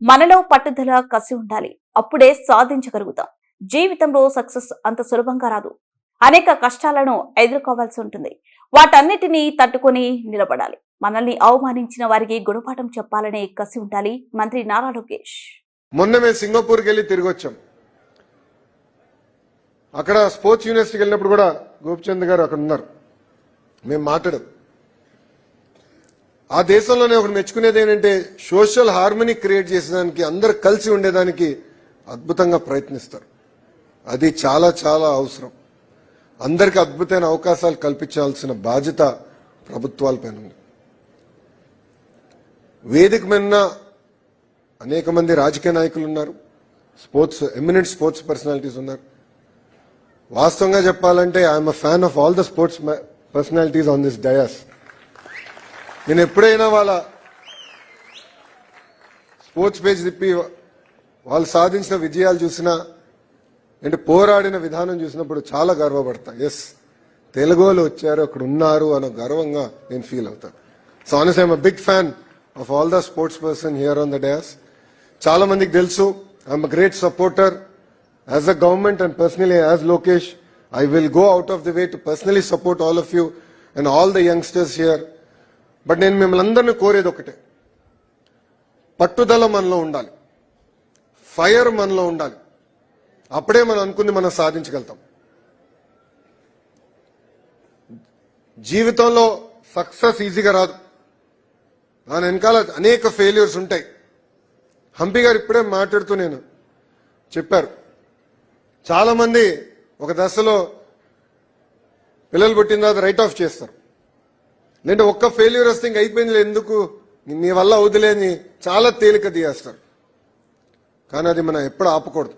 మనలో పట్టుదల కసి ఉండాలి. అప్పుడే సాధించగలుగుతాం. జీవితంలో సక్సెస్ అంత సులభంగా రాదు. అనేక కష్టాలను ఎదుర్కోవాల్సి ఉంటుంది. వాటన్నిటినీ తట్టుకొని నిలబడాలి. మనల్ని అవమానించిన వారికి గుణపాఠం చెప్పాలనే కసి ఉండాలి. మంత్రి నారా లోకేష్. మొన్న మేము సింగపూర్కి వెళ్ళి తిరిగి వచ్చాం. అక్కడ స్పోర్ట్స్ యూనివర్సిటీకి వెళ్ళినప్పుడు కూడా గోపిచంద్ గారు అక్కడ ఉన్నారు. మేము మాట్లాడాం. ఆ దేశంలోనే ఒకటి మెచ్చుకునేది ఏంటంటే సోషల్ హార్మనీ క్రియేట్ చేసేదానికి, అందరు కలిసి ఉండేదానికి అద్భుతంగా ప్రయత్నిస్తారు. అది చాలా చాలా అవసరం. అందరికి అద్భుతమైన అవకాశాలు కల్పించాల్సిన బాధ్యత ప్రభుత్వాలపైన ఉంది. వేదిక మీద అనేక మంది రాజకీయ నాయకులు ఉన్నారు, ఎమినెంట్ స్పోర్ట్స్ పర్సనాలిటీస్ ఉన్నారు. వాస్తవంగా చెప్పాలంటే I'm a fan of all the sports personalities on this dais. నేను ఎప్పుడైనా వాళ్ళ స్పోర్ట్స్ పేజ్ తిప్పి వాళ్ళు సాధించిన విజయాలు చూసినా, అంటే పోరాడిన విధానం చూసినప్పుడు చాలా గర్వపడతా. ఎస్, తెలుగు వాళ్ళు వచ్చారు, అక్కడ ఉన్నారు అన్న గర్వంగా నేను ఫీల్ అవుతాను. So honestly I'm a big fan of all the sports person here on the dais. చాలా మందికి తెలుసు, I'm a great supporter as a government and personally as Lokesh. I will go out of the way to personally support all of you and all the youngsters here. But నేను మిమ్మల్ని అందరినీ కోరేది ఒకటే, పట్టుదల మనలో ఉండాలి, ఫైర్ మనలో ఉండాలి. అప్పుడే మనం అనుకుంది మనం సాధించగలుగుతాం. జీవితంలో సక్సెస్ ఈజీగా రాదు. దాని వెనకాల అనేక ఫెయిల్యూర్స్ ఉంటాయి. హంపి గారు ఇప్పుడే మాట్లాడుతూ నేను చెప్పారు, చాలా మంది ఒక దశలో పిల్లలు పుట్టిన తర్వాత రైట్ ఆఫ్ చేస్తారు. లేదంటే ఒక్క ఫెయిల్యూర్ వస్తే ఇంక అయిపోయింది, ఎందుకు నీ వల్ల అవుతులేని చాలా తేలిక తీయేస్తారు. కానీ అది మనం ఎప్పుడు ఆపకూడదు.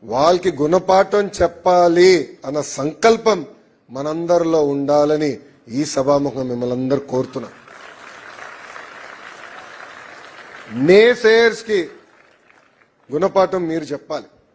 వాళ్ళకి గుణపాఠం చెప్పాలి అన్న సంకల్పం మనందరిలో ఉండాలని ఈ సభాముఖం మిమ్మల్ని అందరూ కోరుతున్నా. నే సేయర్స్ కి గుణపాఠం మీరు చెప్పాలి.